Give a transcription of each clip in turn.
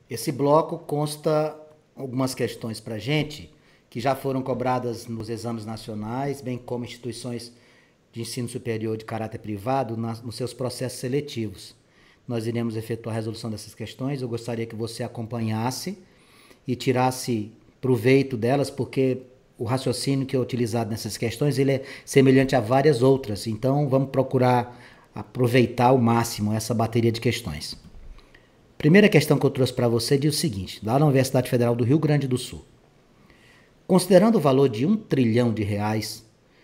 Esse bloco consta algumas questões para a gente que já foram cobradas nos exames nacionais, bem como instituições de ensino superior de caráter privado nos seus processos seletivos. Nós iremos efetuar a resolução dessas questões. Eu gostaria que você acompanhasse e tirasse proveito delas, porque o raciocínio que é utilizado nessas questões ele é semelhante a várias outras. Então, vamos procurar aproveitar ao máximo essa bateria de questões. Primeira questão que eu trouxe para você diz o seguinte, lá na Universidade Federal do Rio Grande do Sul. Considerando o valor de R$ 1 trilhão,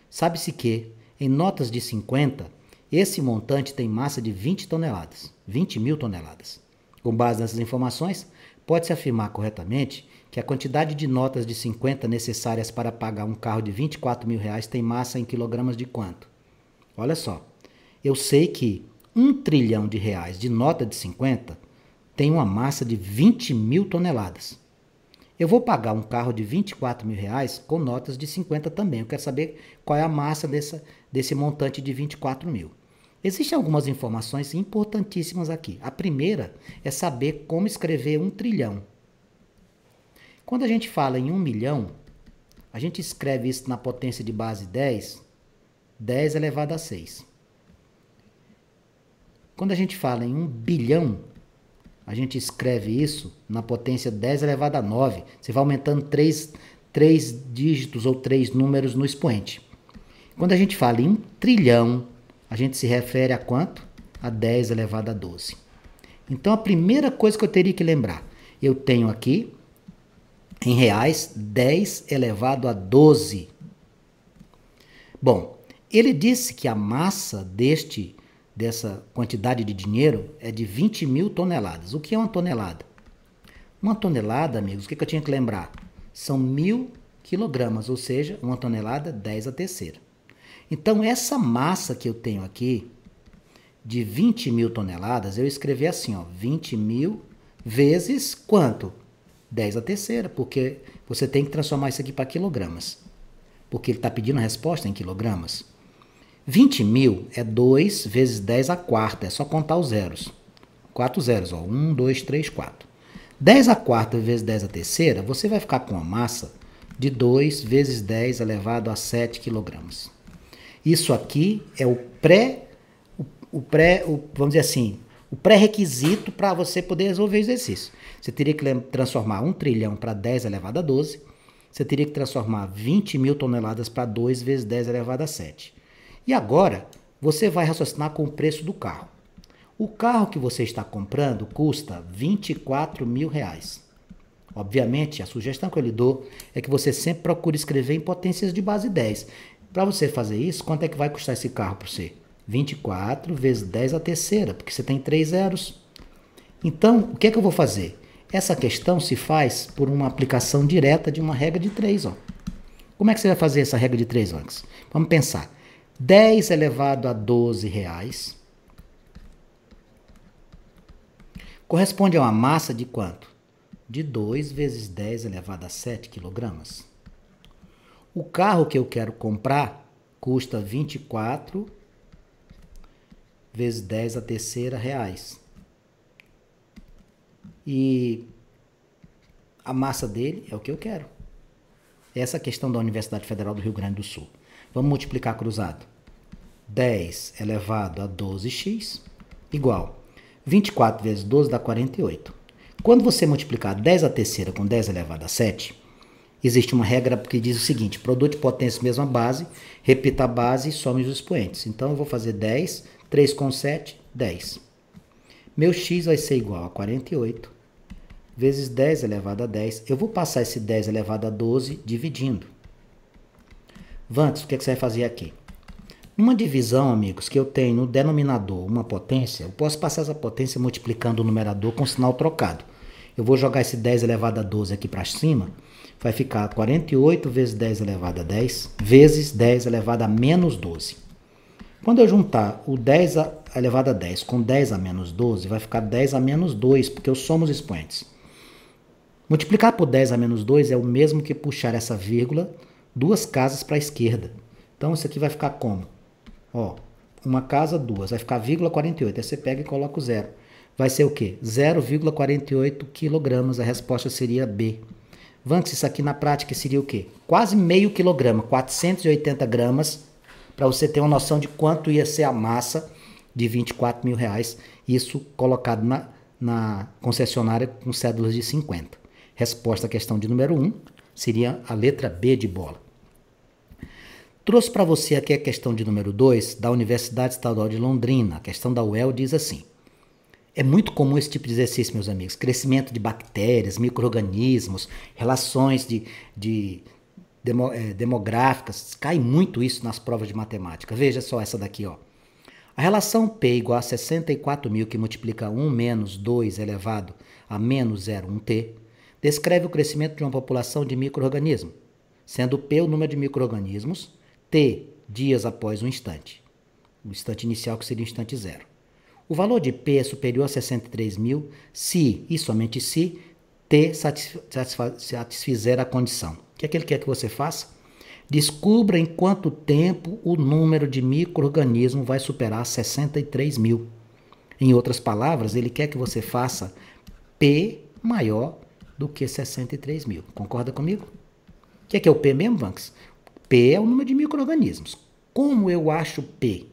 sabe-se que, em notas de 50, esse montante tem massa de 20 toneladas, 20 mil toneladas. Com base nessas informações, pode-se afirmar corretamente que a quantidade de notas de 50 necessárias para pagar um carro de R$ 24 mil tem massa em quilogramas de quanto? Olha só, eu sei que R$ 1 trilhão de nota de 50 tem uma massa de 20 mil toneladas. Eu vou pagar um carro de R$ 24 mil com notas de 50 também. Eu quero saber qual é a massa desse montante de 24 mil. Existem algumas informações importantíssimas aqui. A primeira é saber como escrever 1 trilhão. Quando a gente fala em 1 milhão, a gente escreve isso na potência de base 10, 10 elevado a 6. Quando a gente fala em 1 bilhão, a gente escreve isso na potência 10 elevado a 9. Você vai aumentando 3 dígitos ou 3 números no expoente. Quando a gente fala em 1 trilhão, a gente se refere a quanto? A 10 elevado a 12. Então, a primeira coisa que eu teria que lembrar, eu tenho aqui, em reais, 10 elevado a 12. Bom, ele disse que a massa dessa quantidade de dinheiro é de 20 mil toneladas. O que é uma tonelada? Uma tonelada, amigos, o que eu tinha que lembrar? São 1.000 quilogramas, ou seja, uma tonelada, 10 a terceira. Então, essa massa que eu tenho aqui, de 20 mil toneladas, eu escrevi assim, ó, 20 mil vezes quanto? 10 a terceira, porque você tem que transformar isso aqui para quilogramas. Porque ele está pedindo a resposta em quilogramas. 20 mil é 2 vezes 10 a quarta, é só contar os zeros. 4 zeros, ó, 1, 2, 3, 4. 10 a quarta vezes 10 a terceira, você vai ficar com uma massa de 2 vezes 10 elevado a 7 quilogramas. Isso aqui é vamos dizer assim, o pré-requisito para você poder resolver o exercício. Você teria que transformar 1 trilhão para 10 elevado a 12, você teria que transformar 20 mil toneladas para 2 vezes 10 elevado a 7. E agora, você vai raciocinar com o preço do carro. O carro que você está comprando custa R$ 24 mil. Obviamente, a sugestão que eu lhe dou é que você sempre procure escrever em potências de base 10. Para você fazer isso, quanto é que vai custar esse carro para você? 24 vezes 10 a terceira, porque você tem 3 zeros. Então, o que é que eu vou fazer? Essa questão se faz por uma aplicação direta de uma regra de 3. Ó. Como é que você vai fazer essa regra de 3, Max? Vamos pensar. 10 elevado a 12 reais corresponde a uma massa de quanto? De 2 vezes 10 elevado a 7 quilogramas. O carro que eu quero comprar custa 24 vezes 10 a terceira reais. E a massa dele é o que eu quero. Essa é a questão da Universidade Federal do Rio Grande do Sul. Vamos multiplicar cruzado. 10 elevado a 12x igual 24 vezes 12 dá 48. Quando você multiplicar 10 a terceira com 10 elevado a 7, existe uma regra que diz o seguinte, produto de potência mesma base, repita a base e some os expoentes. Então, eu vou fazer 10, 3 com 7, 10. Meu x vai ser igual a 48 vezes 10 elevado a 10. Eu vou passar esse 10 elevado a 12 dividindo. Vantes, o que você vai fazer aqui? Numa divisão, amigos, que eu tenho no denominador uma potência, eu posso passar essa potência multiplicando o numerador com sinal trocado. Eu vou jogar esse 10 elevado a 12 aqui para cima, vai ficar 48 vezes 10 elevado a 10 vezes 10 elevado a menos 12. Quando eu juntar o 10 elevado a 10 com 10 a menos 12, vai ficar 10 a menos 2, porque eu somo os expoentes. Multiplicar por 10 a menos 2 é o mesmo que puxar essa vírgula 2 casas para a esquerda. Então, isso aqui vai ficar como? Ó, uma casa, 2. Vai ficar vírgula 48. Aí você pega e coloca o zero. vai ser o quê? 0,48 quilogramas. A resposta seria B. Vanks, isso aqui na prática seria o quê? Quase meio quilograma, 480 gramas, para você ter uma noção de quanto ia ser a massa de R$ 24.000, isso colocado na concessionária com cédulas de 50. Resposta à questão de número 1 seria a letra B de bola. Trouxe para você aqui a questão de número 2 da Universidade Estadual de Londrina. A questão da UEL diz assim: é muito comum esse tipo de exercício, meus amigos. Crescimento de bactérias, micro-organismos, relações demográficas. Cai muito isso nas provas de matemática. Veja só essa daqui, ó. A relação P igual a 64.000, que multiplica 1 menos 2 elevado a menos 0,1t, descreve o crescimento de uma população de micro-organismos, sendo P o número de micro-organismos, T dias após um instante. O instante inicial que seria o instante zero. O valor de P é superior a 63.000 se, e somente se, T satisfizer a condição. O que é que ele quer que você faça? Descubra em quanto tempo o número de micro-organismos vai superar 63.000. Em outras palavras, ele quer que você faça P maior do que 63.000. Concorda comigo? O que é o P mesmo, Vanks? P é o número de micro-organismos. Como eu acho P?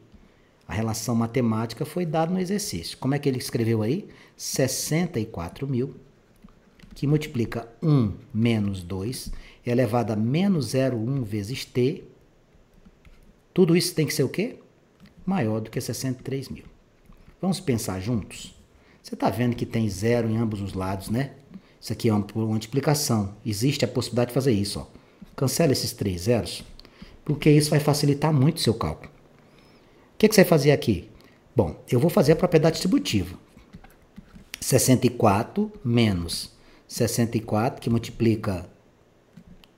A relação matemática foi dada no exercício. Como é que ele escreveu aí? 64.000, que multiplica 1 menos 2, elevado a menos 0,1 vezes t. Tudo isso tem que ser o quê? Maior do que 63.000. Vamos pensar juntos? Você está vendo que tem zero em ambos os lados, né? Isso aqui é uma multiplicação. Existe a possibilidade de fazer isso, ó. Cancela esses 3 zeros, porque isso vai facilitar muito o seu cálculo. O que você vai fazer aqui? Bom, eu vou fazer a propriedade distributiva. 64 menos 64, que multiplica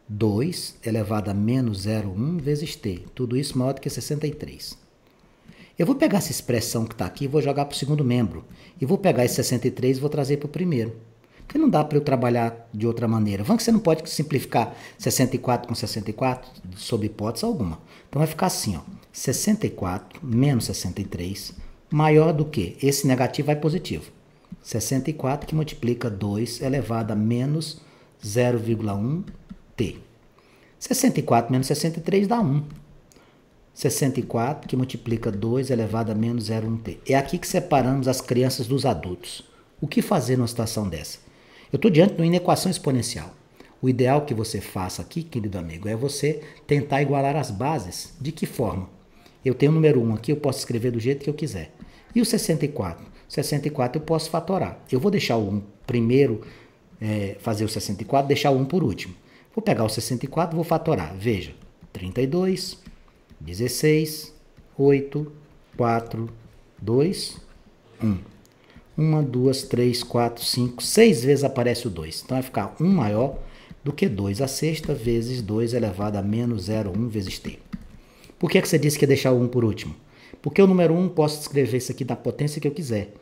2 elevado a menos 0,1 vezes t. Tudo isso maior do que 63. Eu vou pegar essa expressão que está aqui e vou jogar para o segundo membro. E vou pegar esse 63 e vou trazer para o primeiro. Porque não dá para eu trabalhar de outra maneira. Vamos que você não pode simplificar 64 com 64, sob hipótese alguma. Então vai ficar assim, ó. 64 menos 63 maior do que, esse negativo vai positivo. 64 que multiplica 2 elevado a menos 0,1t. 64 menos 63 dá 1. 64 que multiplica 2 elevado a menos 0,1t. É aqui que separamos as crianças dos adultos. O que fazer numa situação dessa? Eu estou diante de uma inequação exponencial. O ideal que você faça aqui, querido amigo, é você tentar igualar as bases. De que forma? Eu tenho o número 1 aqui, eu posso escrever do jeito que eu quiser. E o 64? 64 eu posso fatorar. Eu vou deixar o 1 primeiro, fazer o 64, deixar o 1 por último. Vou pegar o 64 e vou fatorar. Veja, 32, 16, 8, 4, 2, 1. 1, 2, 3, 4, 5, 6 vezes aparece o 2. Então vai ficar 1 maior do que 2 a sexta vezes 2 elevado a menos 0,1 vezes t. Por que você disse que ia deixar o 1 por último? Porque o número 1 posso escrever isso aqui na potência que eu quiser.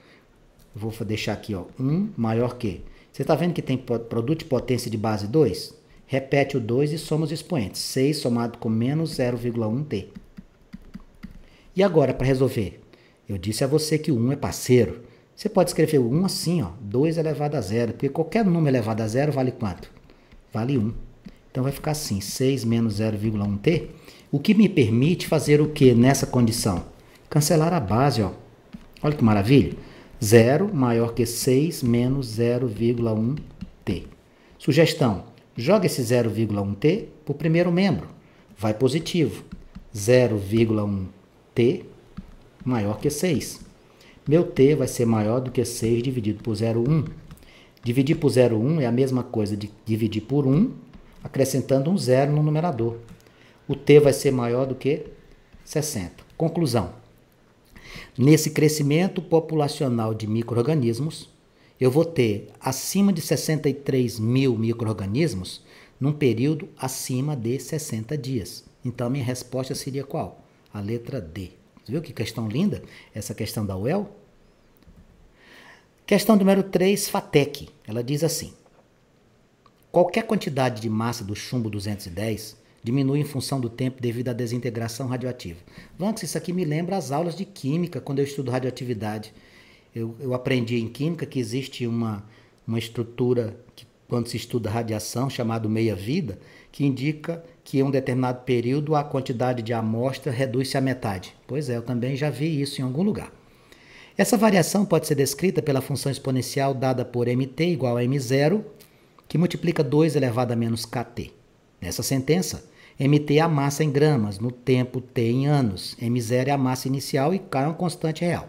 Eu vou deixar aqui, ó, 1 maior que. Você está vendo que tem produto de potência de base 2? Repete o 2 e soma os expoentes. 6 somado com menos 0,1t. E agora, para resolver? Eu disse a você que o 1 é parceiro. Você pode escrever o 1 assim, ó, 2 elevado a 0, porque qualquer número elevado a 0 vale quanto? Vale 1. Então vai ficar assim, 6 menos 0,1t, o que me permite fazer o que nessa condição? Cancelar a base, ó. Olha que maravilha. 0 maior que 6 menos 0,1t. Sugestão, joga esse 0,1t para o primeiro membro. Vai positivo. 0,1t maior que 6. Meu t vai ser maior do que 6 dividido por 0,1. Dividir por 0,1 é a mesma coisa de dividir por 1, acrescentando um zero no numerador. O t vai ser maior do que 60. Conclusão. Nesse crescimento populacional de micro-organismos, eu vou ter acima de 63.000 micro-organismos num período acima de 60 dias. Então, a minha resposta seria qual? A letra D. Você viu que questão linda? Essa questão da UEL? Questão número 3, FATEC. Ela diz assim: qualquer quantidade de massa do chumbo 210 diminui em função do tempo devido à desintegração radioativa. Vanks, isso aqui me lembra as aulas de química, quando eu estudo radioatividade. Eu aprendi em química que existe uma estrutura, que, quando se estuda radiação, chamado meia-vida, que indica que em um determinado período a quantidade de amostra reduz-se à metade. Pois é, eu também já vi isso em algum lugar. Essa variação pode ser descrita pela função exponencial dada por mt igual a m0, que multiplica 2 elevado a menos kt. Nessa sentença, mt é a massa em gramas, no tempo t em anos, m0 é a massa inicial e k é uma constante real.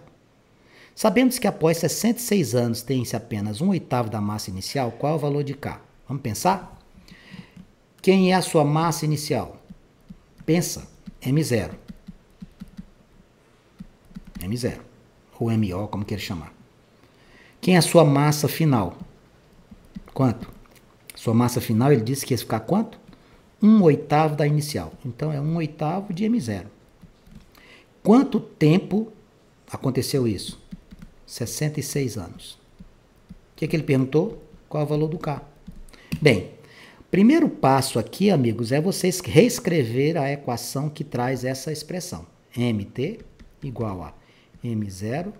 Sabendo que após 66 anos tem-se apenas 1/8 da massa inicial, qual é o valor de k? Vamos pensar? Quem é a sua massa inicial? Pensa, m0. m0. Ou MO, como queira chamar. Quem é a sua massa final? Quanto? Sua massa final, ele disse que ia ficar quanto? 1/8 da inicial. Então, é 1/8 de M0. Quanto tempo aconteceu isso? 66 anos. O que ele perguntou? Qual é o valor do K? Bem, primeiro passo aqui, amigos, é vocês reescrever a equação que traz essa expressão. MT igual a M0,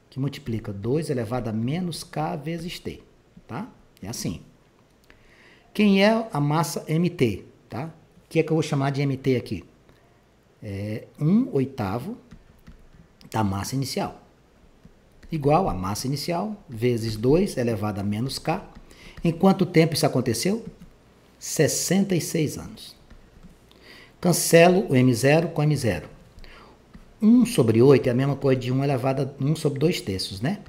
que multiplica 2 elevado a menos K vezes T. Tá? É assim. Quem é a massa MT? Tá? O que é que eu vou chamar de MT aqui? É 1/8 da massa inicial. Igual a massa inicial vezes 2 elevado a menos K. Em quanto tempo isso aconteceu? 66 anos. Cancelo o M0 com M0. 1 sobre 8 é a mesma coisa de 1 elevado a 1 sobre 2 terços, né?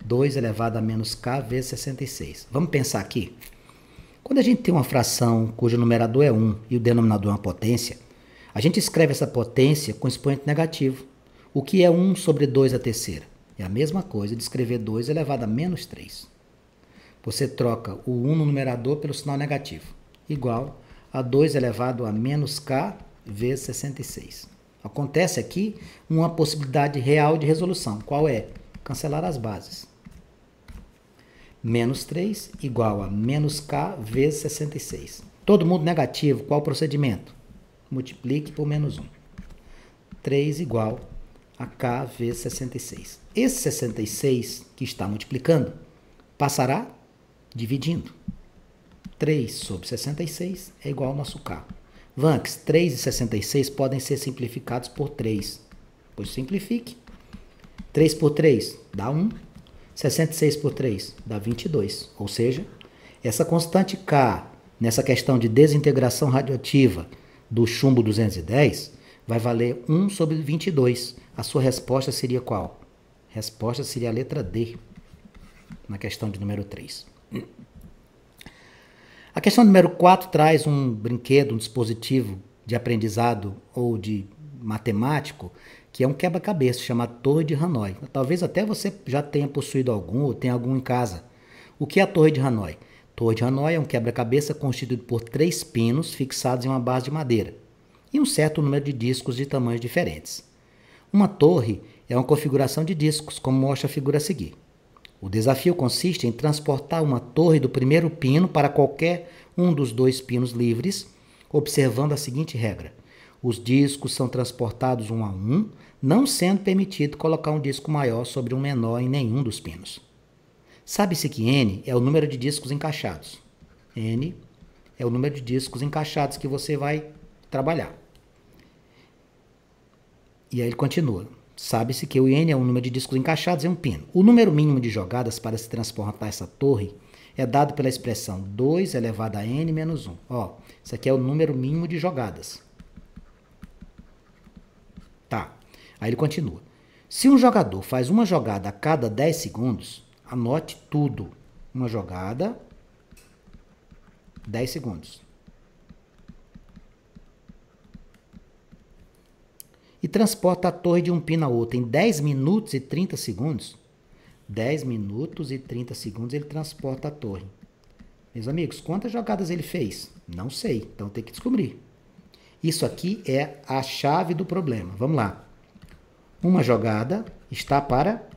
2 elevado a menos K vezes 66. Vamos pensar aqui. Quando a gente tem uma fração cujo numerador é 1 e o denominador é uma potência, a gente escreve essa potência com expoente negativo. O que é 1 sobre 2 a terceira? É a mesma coisa de escrever 2 elevado a menos 3. Você troca o 1 no numerador pelo sinal negativo, igual a 2 elevado a menos K vezes 66. Acontece aqui uma possibilidade real de resolução. Qual é? Cancelar as bases. Menos 3 igual a menos K vezes 66. Todo mundo negativo, qual o procedimento? Multiplique por menos 1. 3 igual a K vezes 66. Esse 66 que está multiplicando passará dividindo. 3 sobre 66 é igual ao nosso K. Vanks, 3 e 66 podem ser simplificados por 3. Pois simplifique. 3 por 3 dá 1. 66 por 3 dá 22. Ou seja, essa constante K, nessa questão de desintegração radioativa do chumbo 210, vai valer 1 sobre 22. A sua resposta seria qual? A resposta seria a letra D, na questão de número 3. A questão número 4 traz um brinquedo, um dispositivo de aprendizado ou de matemático, que é um quebra-cabeça chamado Torre de Hanoi. Talvez até você já tenha possuído algum ou tenha algum em casa. O que é a Torre de Hanoi? Torre de Hanoi é um quebra-cabeça constituído por 3 pinos fixados em uma base de madeira e um certo número de discos de tamanhos diferentes. Uma torre é uma configuração de discos, como mostra a figura a seguir. O desafio consiste em transportar uma torre do primeiro pino para qualquer um dos 2 pinos livres, observando a seguinte regra. Os discos são transportados um a um, não sendo permitido colocar um disco maior sobre um menor em nenhum dos pinos. Sabe-se que N é o número de discos encaixados. N é o número de discos encaixados que você vai trabalhar. E aí ele continua. Sabe-se que o N é o número de discos encaixados em um pino. O número mínimo de jogadas para se transportar essa torre é dado pela expressão 2 elevado a N menos 1. Ó, isso aqui é o número mínimo de jogadas. Tá. Aí ele continua. Se um jogador faz uma jogada a cada 10 segundos, anote tudo. Uma jogada, 10 segundos. E transporta a torre de um pino a outro em 10 minutos e 30 segundos. 10 minutos e 30 segundos ele transporta a torre. Meus amigos, quantas jogadas ele fez? Não sei, então tem que descobrir. Isso aqui é a chave do problema. Vamos lá. Uma jogada está para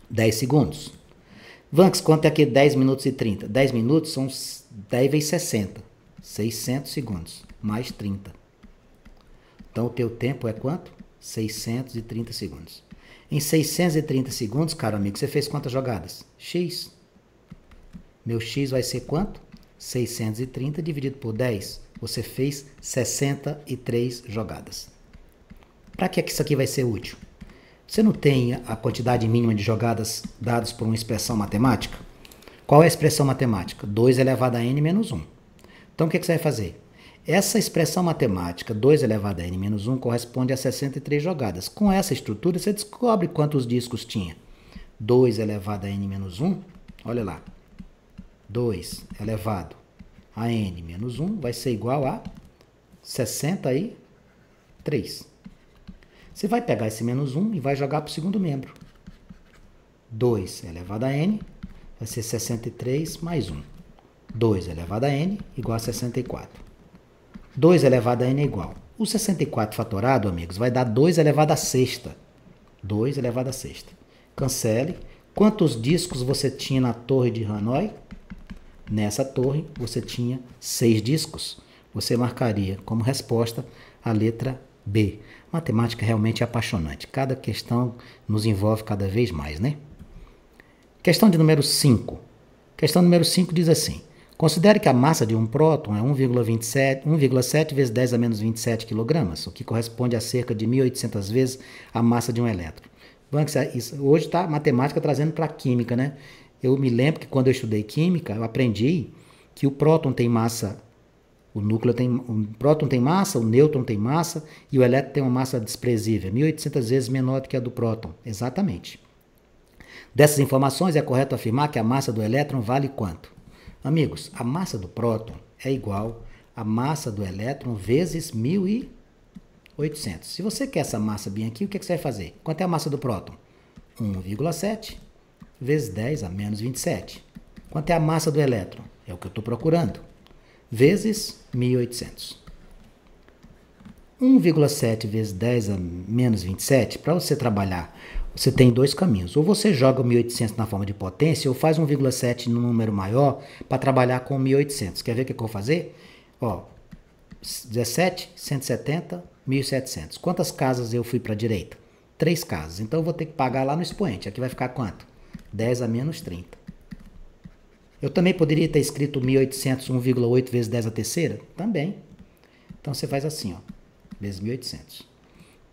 10 segundos. Vanks, quanto é aqui 10 minutos e 30? 10 minutos são 10 vezes 60. 600 segundos, mais 30. Então, o teu tempo é quanto? 630 segundos. Em 630 segundos, caro amigo, você fez quantas jogadas? X. Meu X vai ser quanto? 630 dividido por 10. Você fez 63 jogadas. Para que isso aqui vai ser útil? Você não tem a quantidade mínima de jogadas dadas por uma expressão matemática? Qual é a expressão matemática? 2 elevado a n menos 1. Então, o que você vai fazer? Essa expressão matemática, 2 elevado a n menos 1, corresponde a 63 jogadas. Com essa estrutura, você descobre quantos discos tinha. 2 elevado a n menos 1, olha lá. 2 elevado a n menos 1 vai ser igual a 63. Você vai pegar esse menos 1 e vai jogar para o segundo membro. 2 elevado a n vai ser 63 mais 1. 2 elevado a n igual a 64. 2 elevado a n é igual. O 64 fatorado, amigos, vai dar 2 elevado a sexta. 2 elevado a sexta. Cancele. Quantos discos você tinha na torre de Hanoi? Nessa torre, você tinha 6 discos. Você marcaria como resposta a letra B. Matemática realmente é apaixonante. Cada questão nos envolve cada vez mais, né? Questão de número 5. Questão número 5 diz assim. Considere que a massa de um próton é 1,7 vezes 10 a menos 27 kg, o que corresponde a cerca de 1.800 vezes a massa de um elétron. Hoje está a matemática trazendo para a química, né? Eu me lembro que quando eu estudei química, eu aprendi que o próton tem massa, o próton tem massa, o nêutron tem massa e o elétron tem uma massa desprezível, 1.800 vezes menor do que a do próton. Exatamente. Dessas informações, é correto afirmar que a massa do elétron vale quanto? Amigos, a massa do próton é igual à massa do elétron vezes 1.800. Se você quer essa massa bem aqui, o que você vai fazer? Quanto é a massa do próton? 1,7 vezes 10 a menos 27. Quanto é a massa do elétron? É o que eu estou procurando. Vezes 1.800. 1,7 vezes 10 a menos 27, para você trabalhar, você tem dois caminhos. Ou você joga o 1.800 na forma de potência, ou faz 1,7 no número maior para trabalhar com 1.800. Quer ver o que eu vou fazer? Ó, 17, 170, 1.700. Quantas casas eu fui para a direita? 3 casas. Então eu vou ter que pagar lá no expoente. Aqui vai ficar quanto? 10 a menos 30. Eu também poderia ter escrito 1.800, 1,8 vezes 10 a terceira? Também. Então você faz assim, ó, vezes 1.800.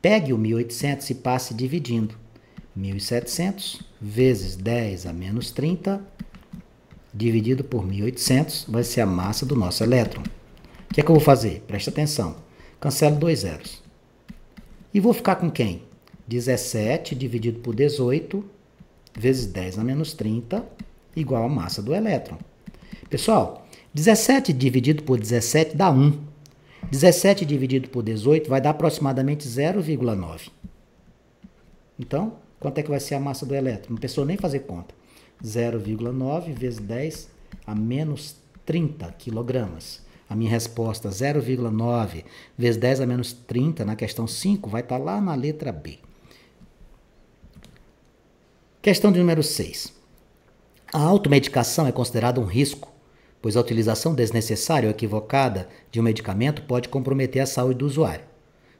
Pegue o 1.800 e passe dividindo. 1.700 vezes 10 a menos 30 dividido por 1.800 vai ser a massa do nosso elétron. O que é que eu vou fazer? Presta atenção. Cancelo 2 zeros. E vou ficar com quem? 17 dividido por 18 vezes 10 a menos 30 igual a massa do elétron. Pessoal, 17 dividido por 17 dá 1. 17 dividido por 18 vai dar aproximadamente 0,9. Então, quanto é que vai ser a massa do elétron? Não precisou nem fazer conta. 0,9 vezes 10 a menos 30 quilogramas. A minha resposta, 0,9 vezes 10 a menos 30, na questão 5, vai estar lá na letra B. Questão de número 6. A automedicação é considerada um risco, pois a utilização desnecessária ou equivocada de um medicamento pode comprometer a saúde do usuário.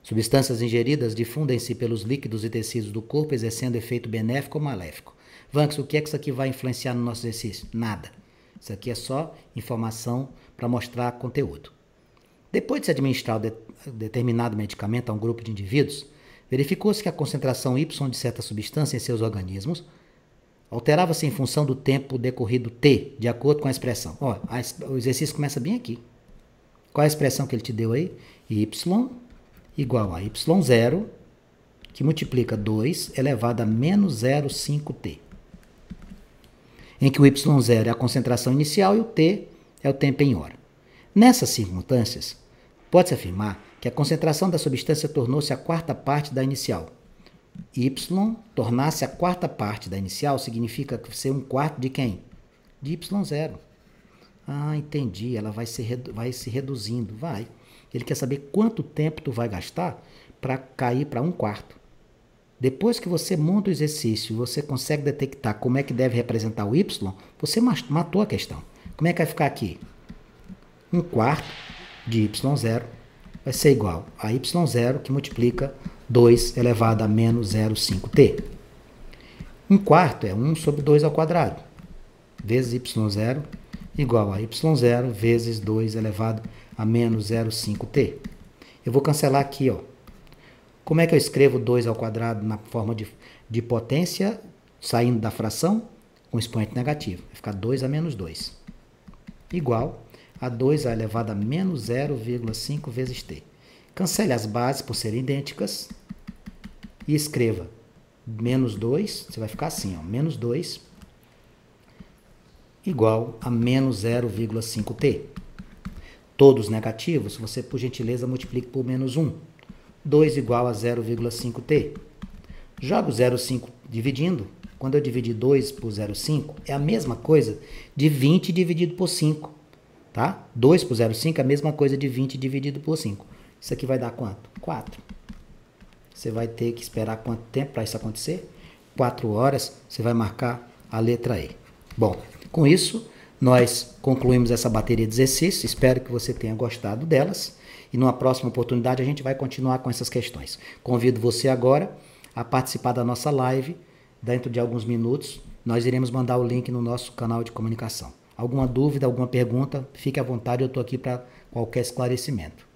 Substâncias ingeridas difundem-se pelos líquidos e tecidos do corpo, exercendo efeito benéfico ou maléfico. Vanks, o que é que isso aqui vai influenciar no nosso exercício? Nada. Isso aqui é só informação para mostrar conteúdo. Depois de se administrar determinado medicamento a um grupo de indivíduos, verificou-se que a concentração Y de certa substância em seus organismos alterava-se em função do tempo decorrido T, de acordo com a expressão. Ó, o exercício começa bem aqui. Qual é a expressão que ele te deu aí? Y igual a Y0, que multiplica 2 elevado a menos 0,5T. Em que o Y0 é a concentração inicial e o T é o tempo em hora. Nessas circunstâncias, pode-se afirmar que a concentração da substância tornou-se a quarta parte da inicial. Y tornar-se a quarta parte da inicial significa ser um quarto de quem? De Y0. Ah, entendi, ela vai se reduzindo, vai. Ele quer saber quanto tempo tu vai gastar para cair para um quarto. Depois que você monta o exercício e você consegue detectar como é que deve representar o Y, você matou a questão. Como é que vai ficar aqui? Um quarto de Y0 vai ser igual a Y0 que multiplica 2 elevado a menos 0,5T. 1 quarto é 1 sobre 2 ao quadrado, vezes y0 igual a y0 vezes 2 elevado a menos 0,5t. Eu vou cancelar aqui, ó. Como é que eu escrevo 2 ao quadrado na forma de potência, saindo da fração, com expoente negativo? Vai ficar 2 a menos 2, igual a 2 elevado a menos 0,5 vezes t. Cancele as bases por serem idênticas e escreva menos 2, você vai ficar assim, ó, menos 2 igual a menos 0,5t. Todos negativos, você, por gentileza, multiplique por menos 1. 2 igual a 0,5t. Jogo 0,5 dividindo. Quando eu dividir 2 por 0,5, é a mesma coisa de 20 dividido por 5. Tá? 2 por 0,5 é a mesma coisa de 20 dividido por 5. Isso aqui vai dar quanto? 4. Você vai ter que esperar quanto tempo para isso acontecer? 4 horas, você vai marcar a letra E. Bom, com isso, nós concluímos essa bateria de exercícios. Espero que você tenha gostado delas. E numa próxima oportunidade a gente vai continuar com essas questões. Convido você agora a participar da nossa live. Dentro de alguns minutos, nós iremos mandar o link no nosso canal de comunicação. Alguma dúvida, alguma pergunta, fique à vontade, eu estou aqui para qualquer esclarecimento.